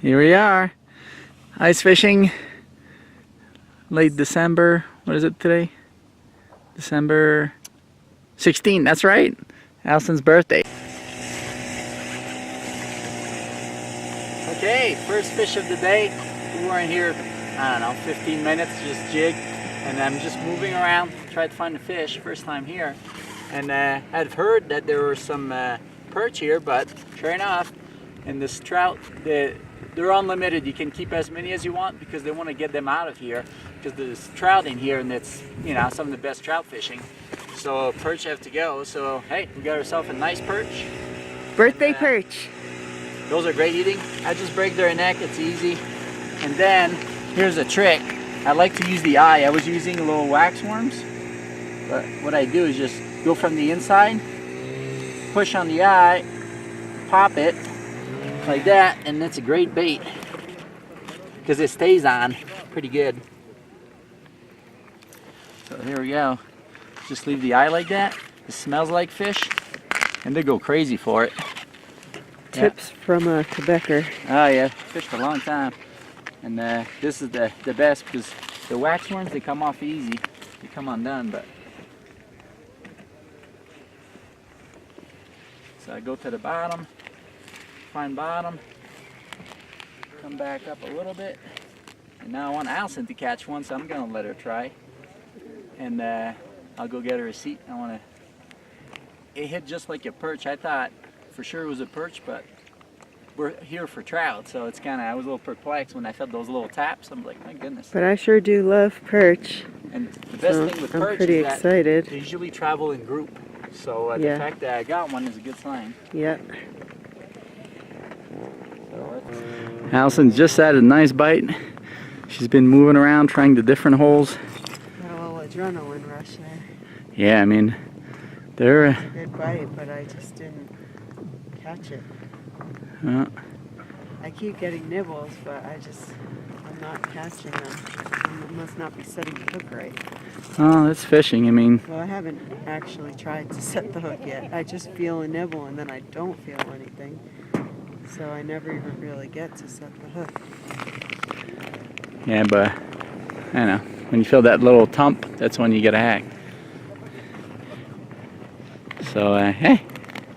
Here we are, ice fishing, late December. What is it today? December 16th, that's right. Alison's birthday. Okay, first fish of the day. We were in here, I don't know, 15 minutes, just jig. And I'm just moving around, tried to find a fish, first time here. And I've heard that there were some perch here, but sure enough, and this trout, they're unlimited. You can keep as many as you want because they want to get them out of here because there's trout in here and it's, you know, some of the best trout fishing. So perch have to go. So hey, we got ourselves a nice perch. Birthday perch. Those are great eating. I just break their neck, it's easy. And then here's a trick. I like to use the eye. I was using little wax worms, but what I do is just go from the inside, push on the eye, pop it like that, and that's a great bait because it stays on pretty good. So here we go. Just leave the eye like that. It smells like fish, and they go crazy for it. Tips from a Quebecer. Oh yeah, fished for a long time. And this is the best because the wax worms, they come off easy. They come undone, but. So I go to the bottom, find bottom, come back up a little bit. And now I want Alison to catch one, so I'm gonna let her try. And I'll go get her a seat. It hit just like a perch. I thought for sure it was a perch, but we're here for trout, so it's I was a little perplexed when I felt those little taps. I'm like, my goodness. But I sure do love perch. And the best thing with perch pretty is that excited. they usually travel in group. So Yeah. the fact that I got one is a good sign. Yep. Alison just had a nice bite. She's been moving around trying the different holes. Got a little adrenaline rush there. Yeah, I mean, they're A good bite, but I just didn't catch it. I keep getting nibbles, but I'm not catching them. I must not be setting the hook right. oh, that's fishing. I mean, Well, I haven't actually tried to set the hook yet. I just feel a nibble and then I don't feel anything. So I never even really get to set the hook. yeah, but I know when you feel that little thump, that's when you get a hack. So hey,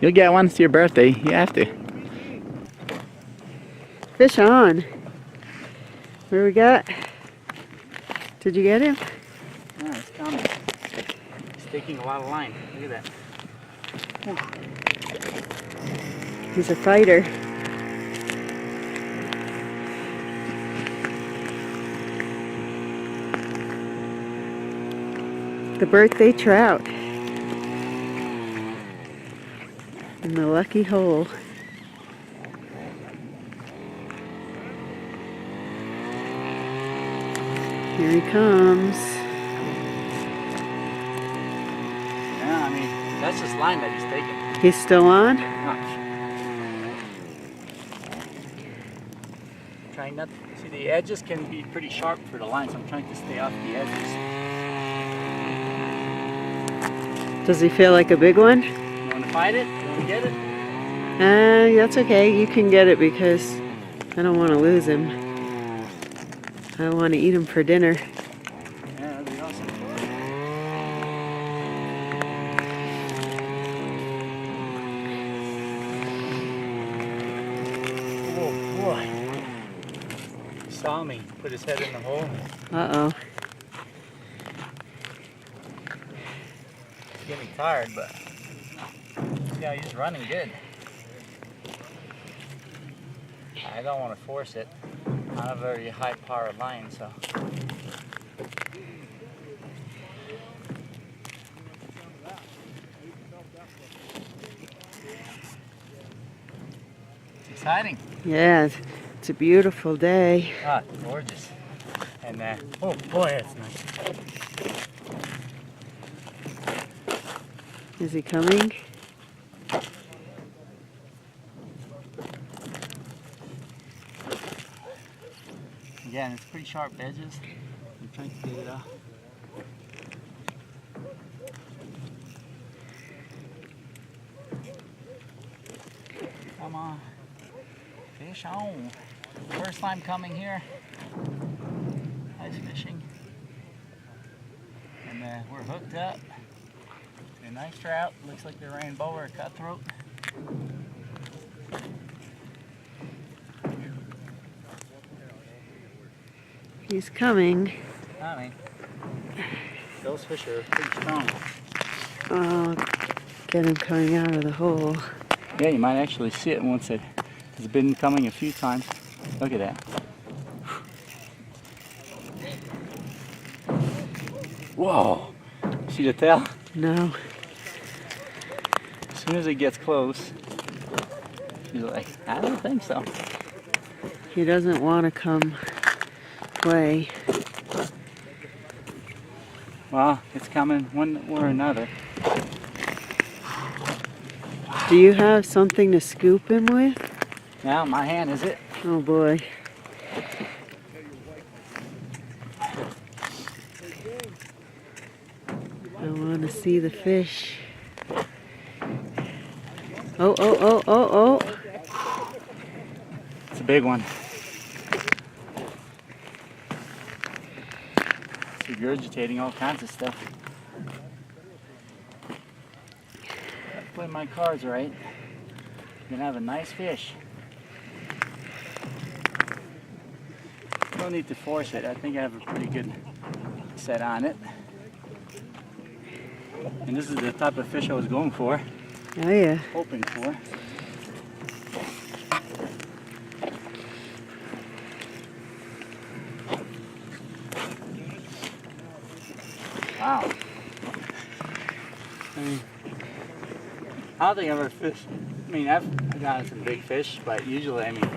you'll get one. It's your birthday. You have to. Fish on. What do we got? Did you get him? No, it's coming. He's taking a lot of line. Look at that. He's a fighter. The birthday trout. In the lucky hole. Here he comes. Yeah, I mean, that's just line that he's taking. He's still on? Trying not to see the edges can be pretty sharp for the line, so I'm trying to stay off the edges. Does he feel like a big one? You want to fight it? You want to get it? That's okay. You can get it because I don't want to lose him. I want to eat him for dinner. Yeah, that'd be awesome. Oh boy. He saw me, put his head in the hole. Uh-oh. He's getting tired, but yeah, he's running good. I don't want to force it. Not a very high powered line, so. It's exciting. Yeah, it's a beautiful day. Ah, gorgeous. And oh boy, that's nice. Is he coming? Again, it's pretty sharp edges. I'm trying to get it off. Come on. Fish on. First time coming here, ice fishing, and we're hooked up to a nice trout. Looks like the rainbow or a cutthroat. He's coming. Those fish are pretty strong. Oh, get him coming out of the hole. Yeah, you might actually see it once it has been coming a few times. Look at that. Whoa! See the tail? No. As soon as it gets close, he's like, I don't think so. He doesn't want to come play. Well, it's coming one or another. Do you have something to scoop him with? Now, my hand is it. Oh boy. I want to see the fish. Oh, oh, oh, oh, oh. It's a big one. It's regurgitating all kinds of stuff. Gotta play my cards right. You're gonna have a nice fish. Don't need to force it. I think I have a pretty good set on it. And this is the type of fish I was going for, Oh yeah. hoping for. Wow. I don't think I've ever fished. I mean, I've gotten some big fish, but usually, I mean,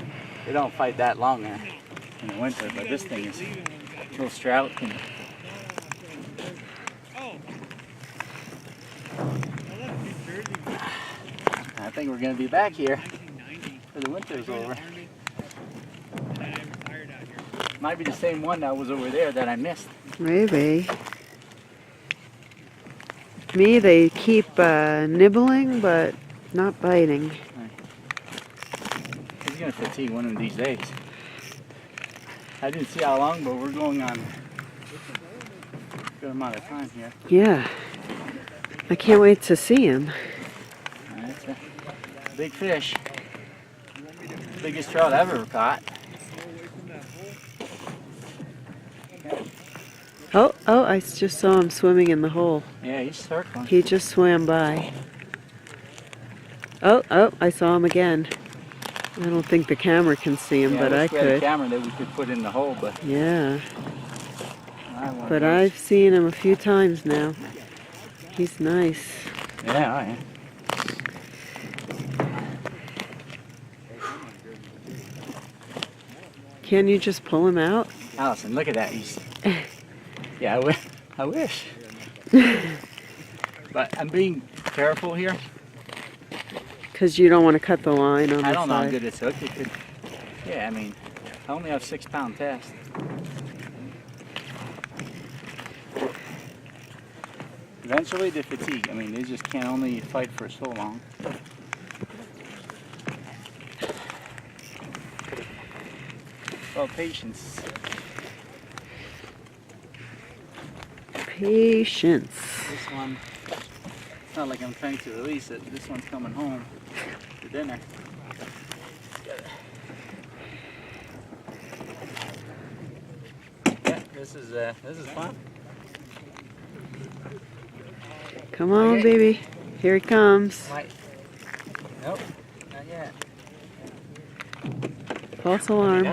they don't fight that long in the winter. But this thing is little trout. And I think we're going to be back here for the winter's over. Might be the same one that was over there that I missed. Maybe. Me, they keep nibbling, but not biting. He's going to fatigue one of these days. I didn't see how long, but we're going on a good amount of time here. Yeah. I can't wait to see him. That's a big fish. Biggest trout I've ever caught. Oh, oh, I just saw him swimming in the hole. Yeah, he's circling. He just swam by. Oh, oh, I saw him again. I don't think the camera can see him, Yeah, but I we had a could. camera that we could put in the hole, but Yeah, but but I've seen him a few times now. He's nice. yeah, I am. Can you just pull him out? Alison, look at that. He's yeah, I wish. But I'm being careful here. Because you don't want to cut the line on I the don't know how side. good it's hooked. It could, yeah, I mean, I only have 6 pound test. Eventually they fatigue. I mean, they just can't only fight for so long. Well, patience. Patience. This one, it's not like I'm trying to release it. This one's coming home for dinner. Yeah, this is fun. Come on, Okay. baby. Here he comes. Might. Nope, not yet. False I mean, alarm.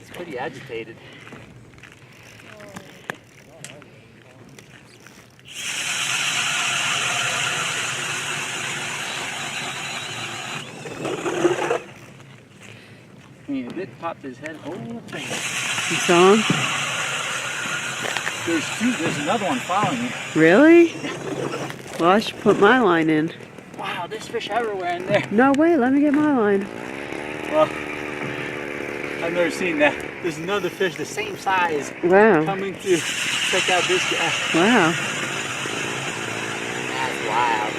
it's pretty agitated. I mean, it did pop his head. Oh, dang. You saw him? There's another one following it. Really? Well, I should put my line in. Wow, there's fish everywhere in there. No, wait, let me get my line. Well, I've never seen that. There's another fish the same size Wow. coming to check out this guy. Wow. That's wild.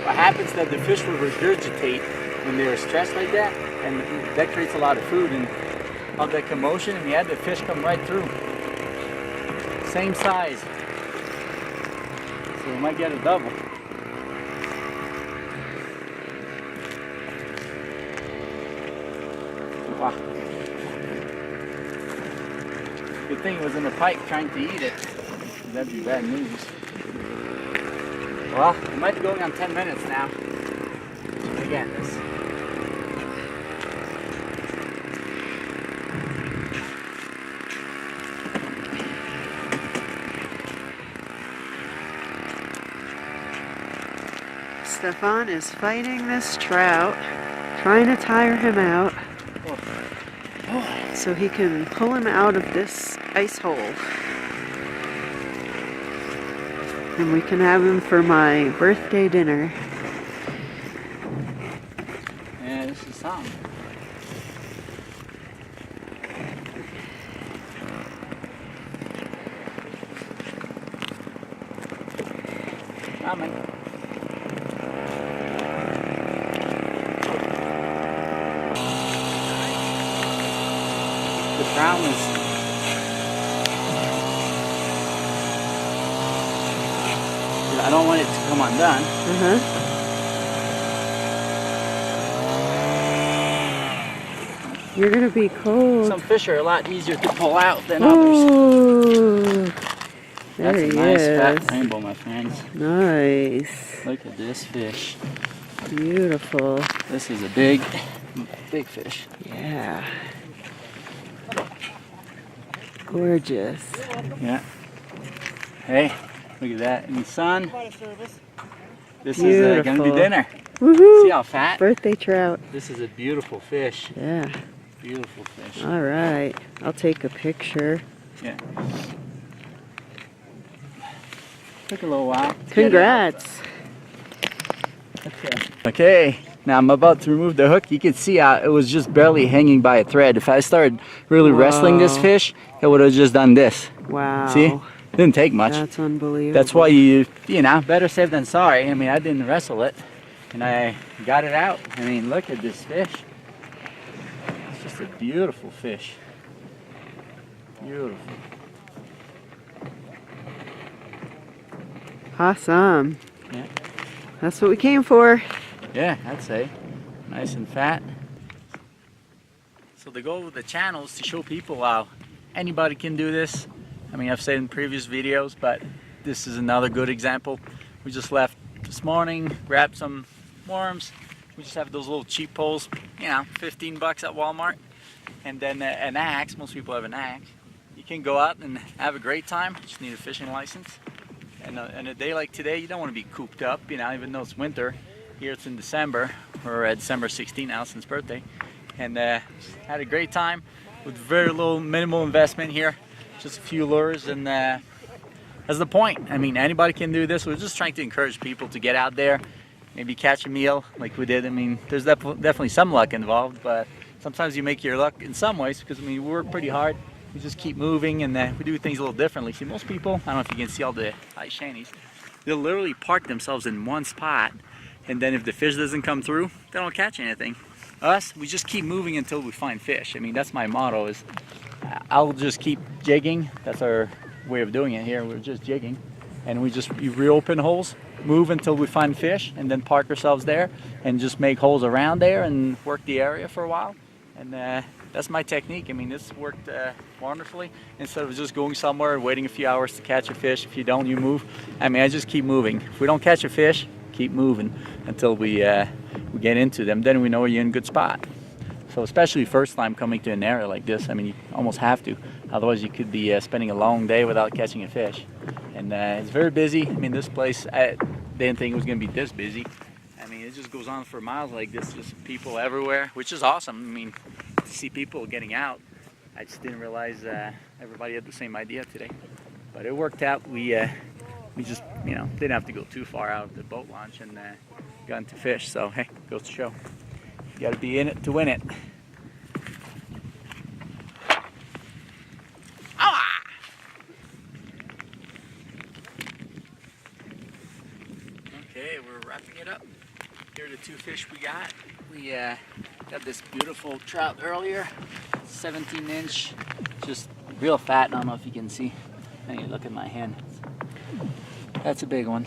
What happens is that the fish will regurgitate when they're stressed like that. and that creates a lot of food and all that commotion, and we had the fish come right through. Same size. So we might get a double. Wow. Good thing it was in the pike trying to eat it. That'd be bad news. Well, we might be going on 10 minutes now. Again, this. Stephane is fighting this trout, trying to tire him out so he can pull him out of this ice hole. And we can have him for my birthday dinner. Yeah, this is something. Coming. The brown is. I don't want it to come undone. You're gonna be cold. Some fish are a lot easier to pull out than Ooh, others. there That's a he nice is. fat rainbow, my friends. Nice. Look at this fish. Beautiful. This is a big fish. Yeah. Gorgeous. Yeah. Hey, look at that in the sun. This is Beautiful. gonna be dinner. Woohoo! See how fat? Birthday trout. This is a beautiful fish. Yeah. Beautiful fish. All right. I'll take a picture. Yeah. Took a little while. Congrats. Okay. Now I'm about to remove the hook. You can see how it was just barely hanging by a thread. If I started really wrestling this Whoa. fish, it would have just done this. Wow. See? Didn't take much. That's unbelievable. That's why you know, better safe than sorry. I mean, I didn't wrestle it, and I got it out. I mean, look at this fish. It's just a beautiful fish. Beautiful. Awesome. Yeah. That's what we came for. Yeah, I'd say. Nice and fat. So the goal of the channel is to show people how anybody can do this. I mean, I've said in previous videos, but this is another good example. We just left this morning, grabbed some worms. We just have those little cheap poles, you know, 15 bucks at Walmart. And then an axe, most people have an axe. You can go out and have a great time, you just need a fishing license. And a day like today, you don't want to be cooped up, you know, even though it's winter. Here it's in December, or December 16th, Alison's birthday. And had a great time with very little minimal investment here. Just a few lures, and that's the point. I mean, anybody can do this. We're just trying to encourage people to get out there, maybe catch a meal like we did. I mean, there's definitely some luck involved, but sometimes you make your luck in some ways because, I mean, we work pretty hard. We just keep moving, and we do things a little differently. See, most people, I don't know if you can see all the ice shanties, they'll literally park themselves in one spot, and then if the fish doesn't come through, they don't catch anything. Us, we just keep moving until we find fish. I mean, that's my motto is, I'll just keep jigging. That's our way of doing it here. We're just jigging, and we reopen holes, move until we find fish, and then park ourselves there and just make holes around there and work the area for a while. And that's my technique. I mean, this worked wonderfully. Instead of just going somewhere and waiting a few hours to catch a fish, if you don't, you move. I mean, I just keep moving. If we don't catch a fish, keep moving until we get into them. Then we know you're in a good spot. So especially first time coming to an area like this, I mean, you almost have to. Otherwise, you could be spending a long day without catching a fish. And it's very busy. I mean, this place, I didn't think it was going to be this busy. I mean, it just goes on for miles like this, just people everywhere, which is awesome. I mean, to see people getting out. I just didn't realize everybody had the same idea today. But it worked out. We just, you know, didn't have to go too far out of the boat launch and got into fish. So, hey, goes to show. You got to be in it to win it. Ah! Okay, we're wrapping it up. Here are the two fish we got. We Got this beautiful trout earlier, 17-inch, just real fat. I don't know if you can see. I need to look at my hand. That's a big one.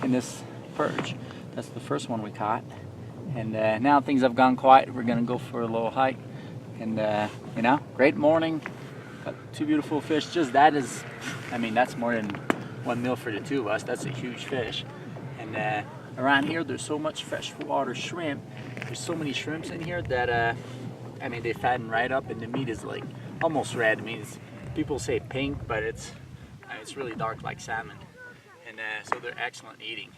And this perch, that's the first one we caught. And now things have gone quiet. We're gonna go for a little hike. And you know, great morning. Got two beautiful fish. Just that is, I mean, that's more than one meal for the two of us. That's a huge fish. And around here, there's so much freshwater shrimp. There's so many shrimps in here that, I mean, they fatten right up, and the meat is like almost red. I mean, people say pink, but it's really dark like salmon. And so they're excellent eating.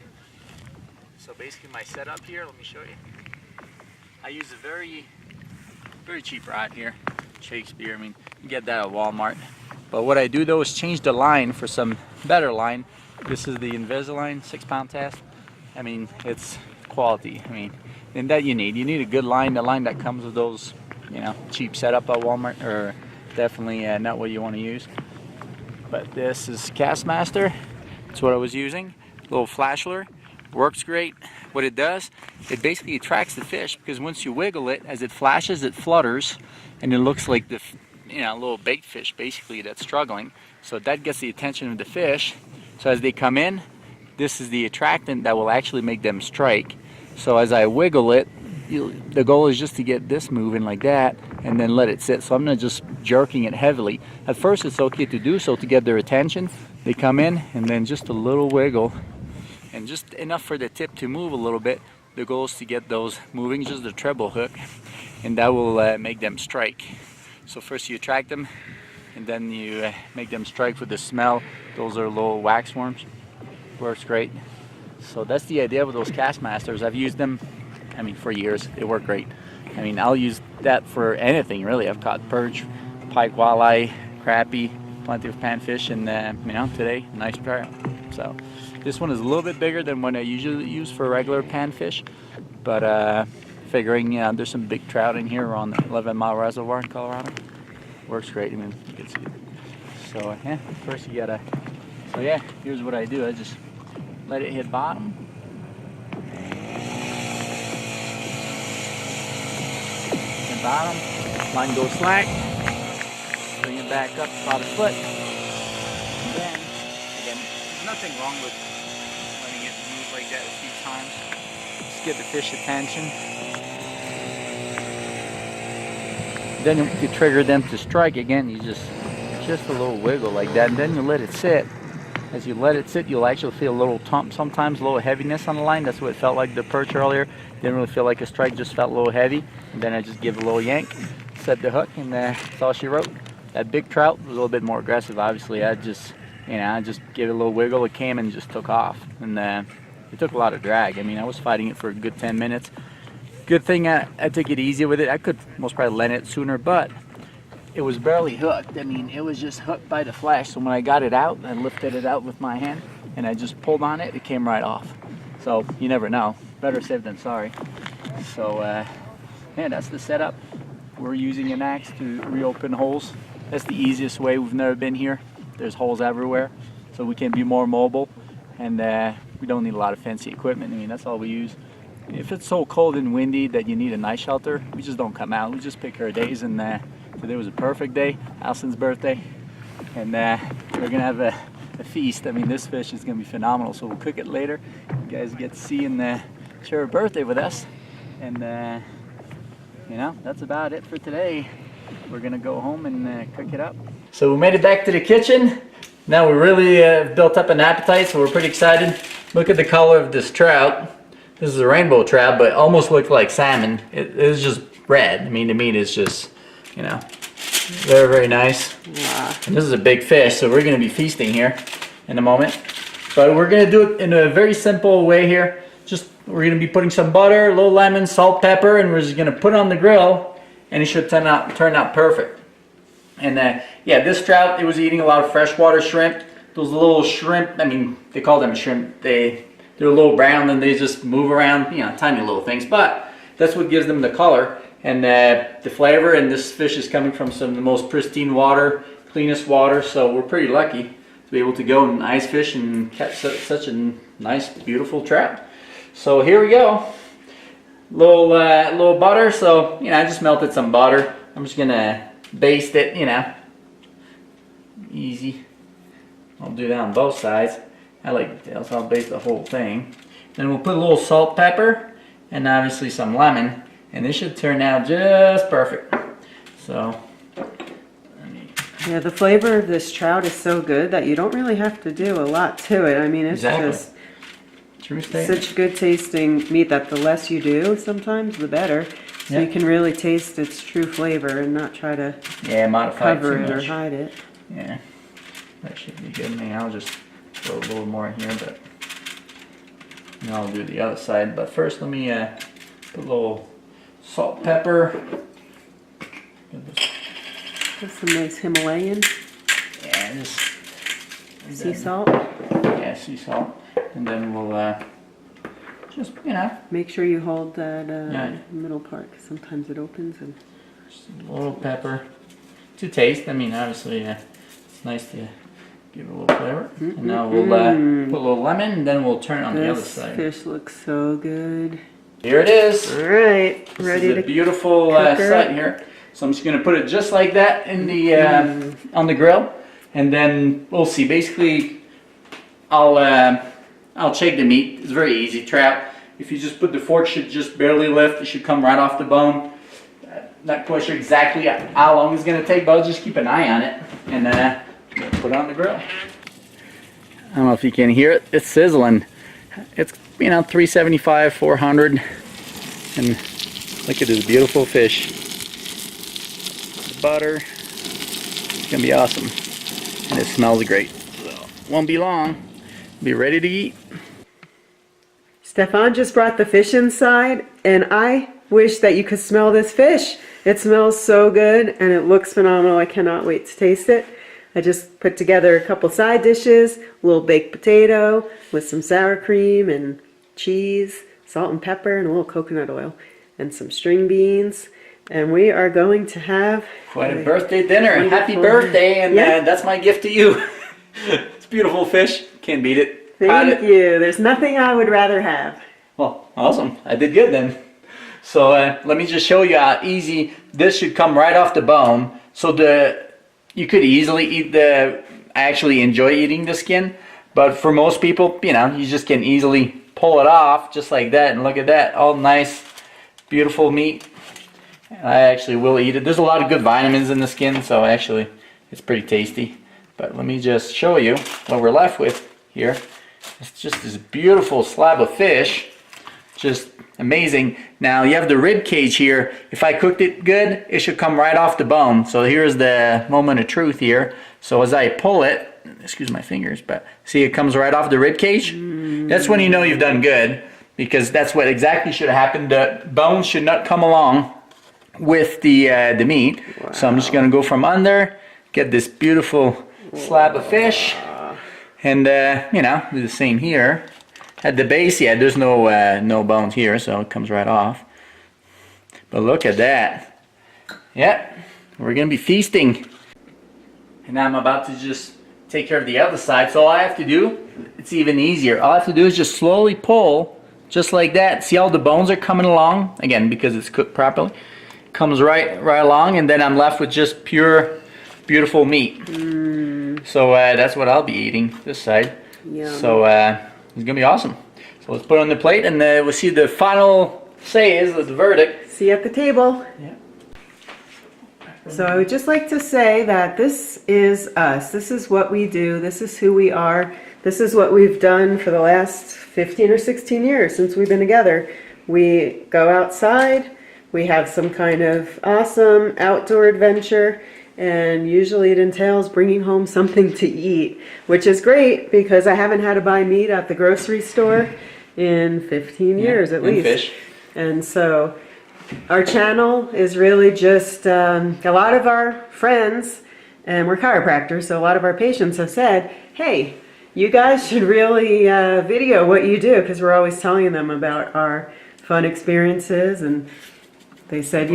So basically my setup here, let me show you. I use a very cheap rod here, Shakespeare. I mean, you get that at Walmart. But what I do though is change the line for some better line. This is the Invisalign 6-pound test. I mean, it's quality. I mean, and that you need a good line. The line that comes with those, you know, cheap setup at Walmart are definitely not what you want to use. But this is Castmaster. That's what I was using. Little flash lure. Works great. What it does, it basically attracts the fish, because once you wiggle it, as it flashes, it flutters, and it looks like the, you know, little bait fish basically that's struggling. So that gets the attention of the fish. So as they come in, this is the attractant that will actually make them strike. So as I wiggle it, the goal is just to get this moving like that, and then let it sit. So I'm not just jerking it heavily. At first, it's okay to do so to get their attention. They come in, and then just a little wiggle, and just enough for the tip to move a little bit. The goal is to get those moving, just the treble hook, and that will make them strike. So first you attract them, and then you make them strike with the smell. Those are little wax worms. Works great. So that's the idea with those Castmasters. I've used them, I mean, for years. They work great. I mean, I'll use that for anything really. I've caught perch, pike, walleye, crappie, plenty of panfish, and you know, today nice trout. So this one is a little bit bigger than what I usually use for regular panfish, but figuring, yeah, there's some big trout in here on the 11 Mile Reservoir in Colorado. Works great. I mean, you can see it. So yeah, first you gotta. So yeah, here's what I do. I just let it hit bottom. Hit bottom. Line goes slack. Bring it back up about a foot. And then, again, there's nothing wrong with letting it move like that a few times. Just get the fish attention. Then to trigger them to strike again, you just a little wiggle like that, and then you let it sit. As you let it sit, you'll actually feel a little sometimes a little heaviness on the line. That's what it felt like the perch earlier. Didn't really feel like a strike, just felt a little heavy. And then I just give a little yank, set the hook, and that's all she wrote. That big trout was a little bit more aggressive. Obviously, I just gave it a little wiggle. It came and just took off, and it took a lot of drag. I mean, I was fighting it for a good 10 minutes. Good thing I took it easy with it. I could most probably let it sooner, but it was barely hooked. I mean, it was just hooked by the flash. So when I got it out, I lifted it out with my hand, and I just pulled on it. It came right off. So you never know. Better safe than sorry. So yeah, that's the setup. We're using an axe to reopen holes. That's the easiest way. We've never been here. There's holes everywhere, so we can be more mobile, and we don't need a lot of fancy equipment. I mean, that's all we use. If it's so cold and windy that you need a night shelter, we just don't come out. We just pick our days, and today was a perfect day, Alison's birthday, and we're gonna have a feast. I mean, this fish is gonna be phenomenal, so we'll cook it later. You guys get to see and share her birthday with us, and you know, that's about it for today. We're gonna go home and cook it up. So we made it back to the kitchen. Now we really built up an appetite, so we're pretty excited. Look at the color of this trout. This is a rainbow trout, but almost looked like salmon. It is just red. I mean, the meat is just, you know, very, very nice. Yeah. And this is a big fish, so we're gonna be feasting here in a moment. But we're gonna do it in a very simple way here. We're gonna be putting some butter, a little lemon, salt, pepper, and we're just gonna put it on the grill, and it should turn out perfect. And yeah, this trout, it was eating a lot of freshwater shrimp. Those little shrimp, I mean, they call them shrimp. They're a little brown, and they just move around, you know, tiny little things. But that's what gives them the color and the flavor. And this fish is coming from some of the most pristine water, cleanest water. So we're pretty lucky to be able to go and ice fish and catch such a nice, beautiful trout. So here we go. little butter. So I just melted some butter. I'm just gonna baste it. Easy. I'll do that on both sides. I like details, so I'll baste the whole thing. Then we'll put a little salt, pepper, and obviously some lemon, and this should turn out just perfect. So. Yeah, the flavor of this trout is so good that you don't really have to do a lot to it. I mean, it's just such good tasting meat that the less you do sometimes, the better. So you can really taste its true flavor and not try to modify cover it or hide it. Yeah, that should be good. Maybe I'll just throw a little more in here, but I'll do the other side. But first, let me put a little salt, pepper. That's some nice Himalayan. Yeah, just sea salt. Yeah, sea salt, and then we'll just make sure you hold that middle part, because sometimes it opens. And just a little pepper to taste. I mean, obviously, it's nice to give it a little flavor. And now we'll put a little lemon, and then we'll turn it on the other side. This fish looks so good. Here it is. All right, ready to. This is a beautiful sight here. So I'm just going to put it just like that in the on the grill, and then we'll see. Basically, I'll shake the meat. It's very easy. Trout. If you just put the fork, should just barely lift. It should come right off the bone. Not quite sure exactly how long it's going to take, but I'll just keep an eye on it and put it on the grill. I don't know if you can hear it. It's sizzling. It's 375, 400, and look at this beautiful fish. Butter. It's gonna be awesome, and it smells great. So won't be long. Be ready to eat. Stephane just brought the fish inside, and I wish that you could smell this fish. It smells so good, and it looks phenomenal. I cannot wait to taste it. I just put together a couple side dishes, a little baked potato with some sour cream and cheese, salt and pepper, and a little coconut oil, and some string beans. And we are going to have quite a birthday dinner. Happy birthday, and that's my gift to you. It's beautiful fish. Can't beat it. Thank you. There's nothing I would rather have. Well, awesome. I did good then. So let me just show you how easy this should come right off the bone. So you could easily eat I actually enjoy eating the skin, but for most people, you just can easily pull it off just like that. And look at that, all nice, beautiful meat. I actually will eat it. There's a lot of good vitamins in the skin, so actually it's pretty tasty. But let me just show you what we're left with here. It's just this beautiful slab of fish. Just amazing. Now you have the rib cage here. If I cooked it good, it should come right off the bone. So here's the moment of truth here. So as I pull it, excuse my fingers, but see, it comes right off the rib cage. That's when you know you've done good, because that's what exactly should have happened. The bones should not come along with the meat. Wow. So I'm just gonna go from under, get this beautiful slab of fish, and do the same here. At the base, there's no bones here, so it comes right off. But look at that. Yeah, we're gonna be feasting. And now I'm about to just take care of the other side. So all I have to do, it's even easier. All I have to do is just slowly pull, just like that. See how the bones are coming along? Again, because it's cooked properly. Comes right along, and then I'm left with just pure, beautiful meat. So that's what I'll be eating this side. Yum. So it's gonna be awesome. So let's put it on the plate, and we'll see the final the verdict. See you at the table. Yeah. So I would just like to say that this is us. This is what we do. This is who we are. This is what we've done for the last 15 or 16 years since we've been together. We go outside. We have some kind of awesome outdoor adventure, and usually it entails bringing home something to eat, which is great because I haven't had to buy meat at the grocery store in 15 years at least. Fish. And so our channel is really just a lot of our friends, and we're chiropractors, so a lot of our patients have said, hey, you guys should really video what you do, because we're always telling them about our fun experiences. And they said,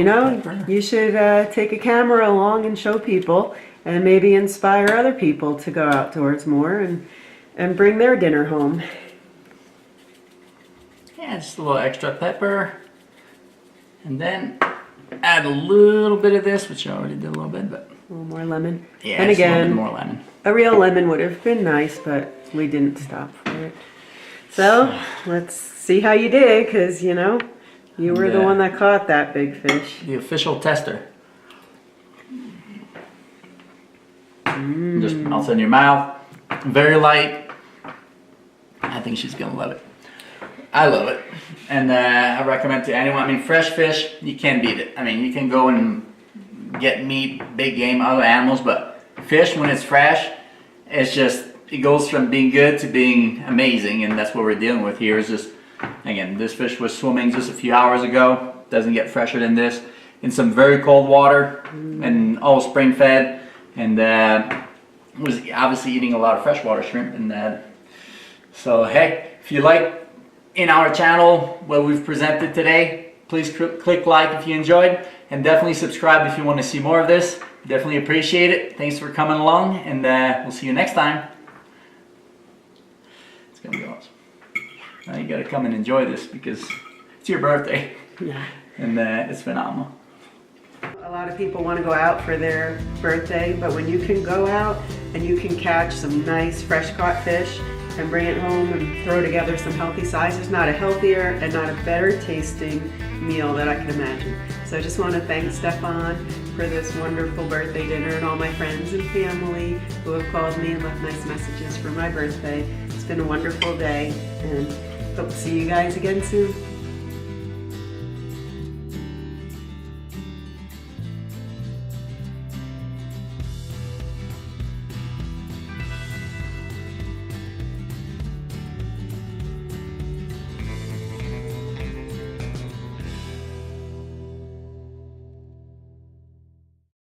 you should take a camera along and show people, and maybe inspire other people to go outdoors more and bring their dinner home. Yeah, just a little extra pepper. And then add a little bit of this, which I already did a little bit, but A little more lemon. yeah, And just a little again, bit more lemon. a real lemon would have been nice, but we didn't stop for it. So let's see how you did, because you know, you were the one that caught that big fish. The official tester. Just melts in your mouth. Very light. I think she's gonna love it. I love it. And I recommend to anyone. I mean, fresh fish, you can't beat it. I mean, you can go and get meat, big game, other animals, but fish, when it's fresh, it's just, it goes from being good to being amazing, and that's what we're dealing with here. Is just, again, this fish was swimming just a few hours ago. Doesn't get fresher than this. In some very cold water, and all spring fed, and was obviously eating a lot of freshwater shrimp. And so, hey, if you like in our channel what we've presented today, please click like if you enjoyed, and definitely subscribe if you want to see more of this. Definitely appreciate it. Thanks for coming along, and we'll see you next time. It's gonna be awesome. Now you gotta come and enjoy this because it's your birthday. Yeah. And it's phenomenal. A lot of people want to go out for their birthday, but when you can go out and you can catch some nice fresh caught fish and bring it home and throw together some healthy sides, there's not a healthier and not a better tasting meal that I can imagine. So I just want to thank Stephane for this wonderful birthday dinner, and all my friends and family who have called me and left nice messages for my birthday. It's been a wonderful day, and hope to see you guys again soon.